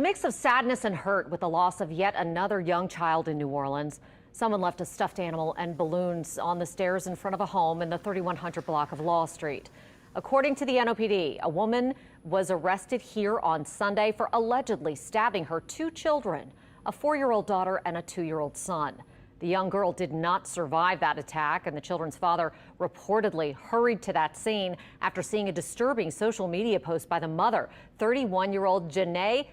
Mix of sadness and hurt with the loss of yet another young child in New Orleans. Someone left a stuffed animal and balloons on the stairs in front of a home in the 3100 block of Law Street. According to the NOPD, a woman was arrested here on Sunday for allegedly stabbing her two children, a 4-year-old daughter and a 2-year-old son. The young girl did not survive that attack, and the children's father reportedly hurried to that scene after seeing a disturbing social media post by the mother, 31-year-old Janae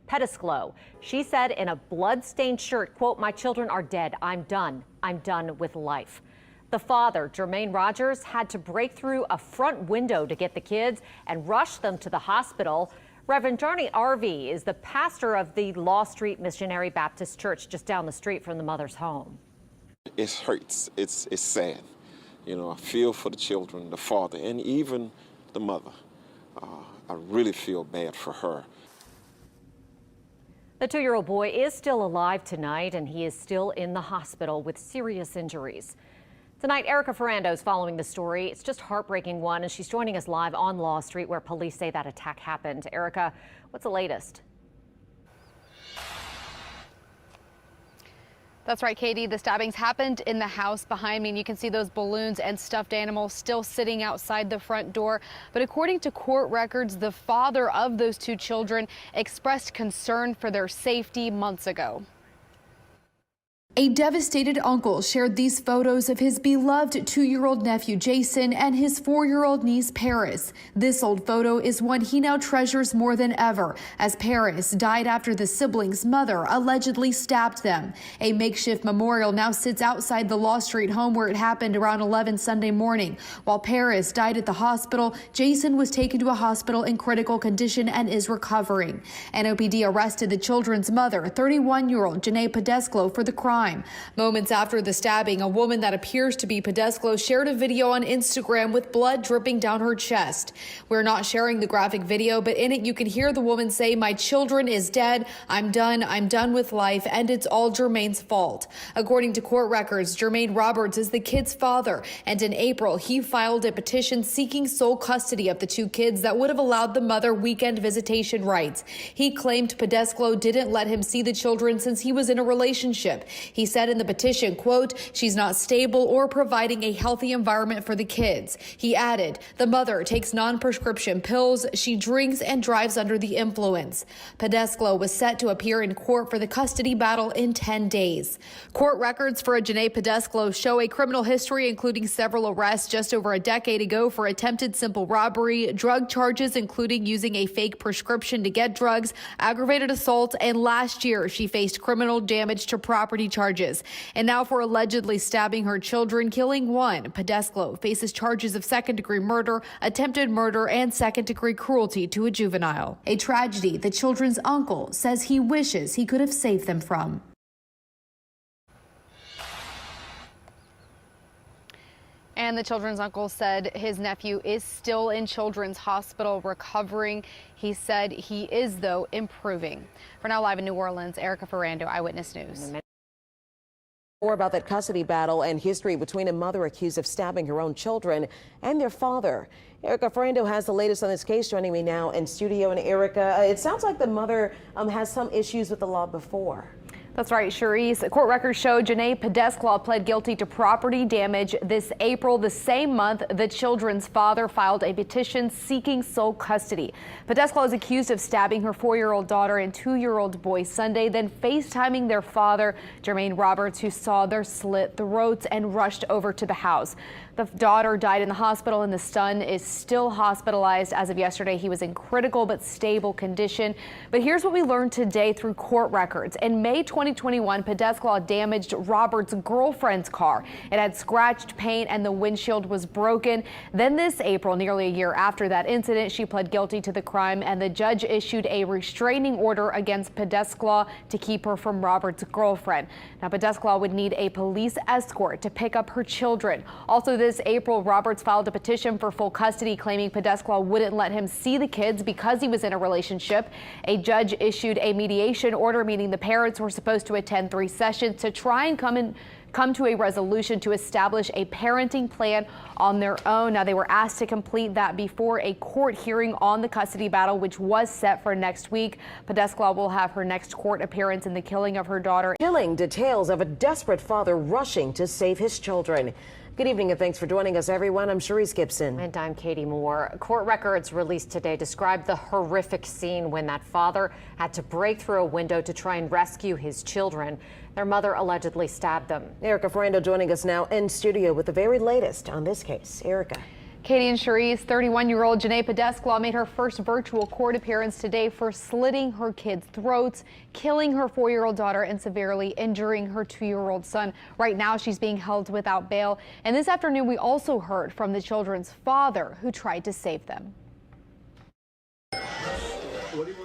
Pedesclo. She said in a blood-stained shirt, quote, "My children are dead. I'm done. I'm done with life." The father, Jermaine Rogers, had to break through a front window to get the kids and rush them to the hospital. Reverend Johnny Arvey is the pastor of the Law Street Missionary Baptist Church just down the street from the mother's home. It hurts. It's sad. You know, I feel for the children, the father, and even the mother. I really feel bad for her. The 2-year-old boy is still alive tonight, and he is still in the hospital with serious injuries. Tonight, Erica Ferrando is following the story. It's just a heartbreaking one, and she's joining us live on Law Street, where police say that attack happened. Erica, what's the latest? That's right, Katie. The stabbings happened in the house behind me, and you can see those balloons and stuffed animals still sitting outside the front door. But according to court records, the father of those two children expressed concern for their safety months ago. A devastated uncle shared these photos of his beloved 2-year-old nephew Jason and his 4-year-old niece Paris. This old photo is one he now treasures more than ever, as Paris died after the siblings' mother allegedly stabbed them. A makeshift memorial now sits outside the Law Street home where it happened around 11 Sunday morning. While Paris died at the hospital, Jason was taken to a hospital in critical condition and is recovering. NOPD arrested the children's mother, 31-year-old Janae Pedesclo, for the crime. Moments after the stabbing, a woman that appears to be Pedesclo shared a video on Instagram with blood dripping down her chest. We're not sharing the graphic video, but in it you can hear the woman say, "My children is dead. I'm done with life, and it's all Jermaine's fault." According to court records, Jermaine Roberts is the kid's father, and in April he filed a petition seeking sole custody of the two kids that would have allowed the mother weekend visitation rights. He claimed Pedesclo didn't let him see the children since he was in a relationship. He said in the petition, quote, "She's not stable or providing a healthy environment for the kids." He added, "The mother takes non-prescription pills, she drinks and drives under the influence." Pedesclo was set to appear in court for the custody battle in 10 days. Court records for Janae Pedesclo show a criminal history including several arrests just over a decade ago for attempted simple robbery, drug charges including using a fake prescription to get drugs, aggravated assault, and last year she faced criminal damage to property charges. And now for allegedly stabbing her children, killing one, Pedesclo faces charges of second-degree murder, attempted murder, and second-degree cruelty to a juvenile. A tragedy the children's uncle says he wishes he could have saved them from. And the children's uncle said his nephew is still in Children's Hospital recovering. He said he is, though, improving. For now, live in New Orleans, Erica Ferrando, Eyewitness News. More about that custody battle and history between a mother accused of stabbing her own children and their father. Erica Ferrando has the latest on this case, joining me now in studio. And Erica, it sounds like the mother has some issues with the law before. That's right, Cherise. Court records show Janae Pedesclo pled guilty to property damage this April. The same month, the children's father filed a petition seeking sole custody. Pedesclo is accused of stabbing her 4-year-old daughter and 2-year-old boy Sunday, then FaceTiming their father, Jermaine Roberts, who saw their slit throats and rushed over to the house. The daughter died in the hospital, and the son is still hospitalized. As of yesterday, he was in critical but stable condition. But here's what we learned today through court records. In May 2021, Pedesclo damaged Roberts' girlfriend's car. It had scratched paint and the windshield was broken. Then this April, nearly a year after that incident, she pled guilty to the crime, and the judge issued a restraining order against Pedesclo to keep her from Roberts' girlfriend. Now, Pedesclo would need a police escort to pick up her children. Also this April, Roberts filed a petition for full custody, claiming Pedesclo wouldn't let him see the kids because he was in a relationship. A judge issued a mediation order, meaning the parents were supposed to attend 3 sessions to try and come come to a resolution to establish a parenting plan on their own. Now, they were asked to complete that before a court hearing on the custody battle, which was set for next week. Podeskla will have her next court appearance in the killing of her daughter. Chilling details of a desperate father rushing to save his children. Good evening and thanks for joining us, everyone. I'm Cherise Gibson. And I'm Katie Moore. Court records released today describe the horrific scene when that father had to break through a window to try and rescue his children. Their mother allegedly stabbed them. Erica Ferrando joining us now in studio with the very latest on this case. Erica. Katie and Cherise, 31-year-old Janae Podeskla made her first virtual court appearance today for slitting her kids' throats, killing her 4-year-old daughter, and severely injuring her 2-year-old son. Right now, she's being held without bail. And this afternoon, we also heard from the children's father, who tried to save them.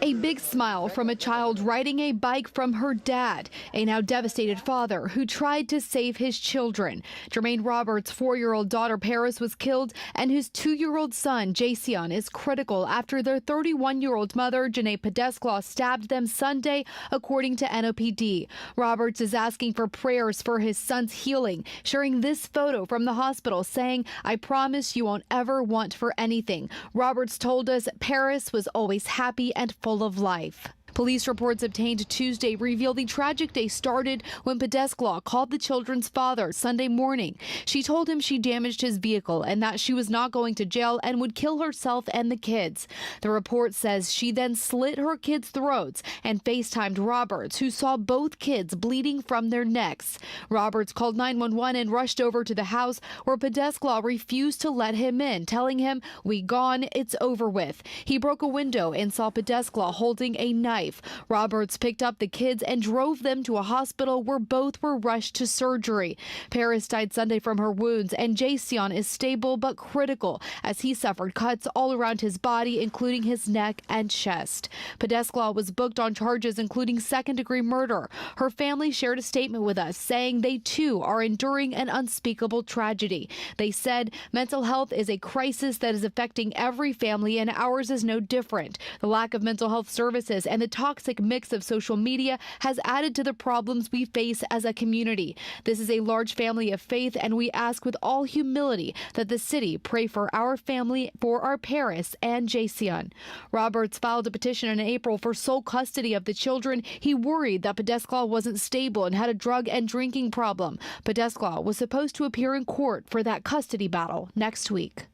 A big smile from a child riding a bike from her dad, a now devastated father who tried to save his children. Jermaine Roberts' 4-year-old daughter Paris was killed, and his 2-year-old son Jason is critical after their 31-year-old mother Janae Podeskla stabbed them Sunday, according to NOPD. Roberts is asking for prayers for his son's healing, sharing this photo from the hospital saying, "I promise you won't ever want for anything." Roberts told us Paris was always happy and full of life. Police reports obtained Tuesday reveal the tragic day started when Podeskla called the children's father Sunday morning. She told him she damaged his vehicle and that she was not going to jail and would kill herself and the kids. The report says she then slit her kids' throats and FaceTimed Roberts, who saw both kids bleeding from their necks. Roberts called 911 and rushed over to the house where Podeskla refused to let him in, telling him, "We gone, it's over with." He broke a window and saw Podeskla holding a knife. Roberts picked up the kids and drove them to a hospital where both were rushed to surgery. Paris died Sunday from her wounds, and Jason is stable but critical as he suffered cuts all around his body, including his neck and chest. Podeskla was booked on charges including second-degree murder. Her family shared a statement with us saying they too are enduring an unspeakable tragedy. They said mental health is a crisis that is affecting every family, and ours is no different. The lack of mental health services and the toxic mix of social media has added to the problems we face as a community. This is a large family of faith, and we ask with all humility that the city pray for our family, for our Paris and Jason. Roberts filed a petition in April for sole custody of the children. He worried that Podeskla wasn't stable and had a drug and drinking problem. Podeskla was supposed to appear in court for that custody battle next week.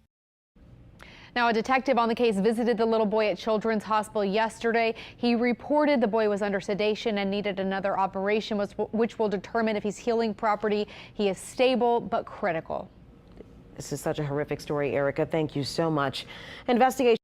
Now, a detective on the case visited the little boy at Children's Hospital yesterday. He reported the boy was under sedation and needed another operation, which will determine if he's healing properly. He is stable but critical. This is such a horrific story, Erica. Thank you so much. Investigation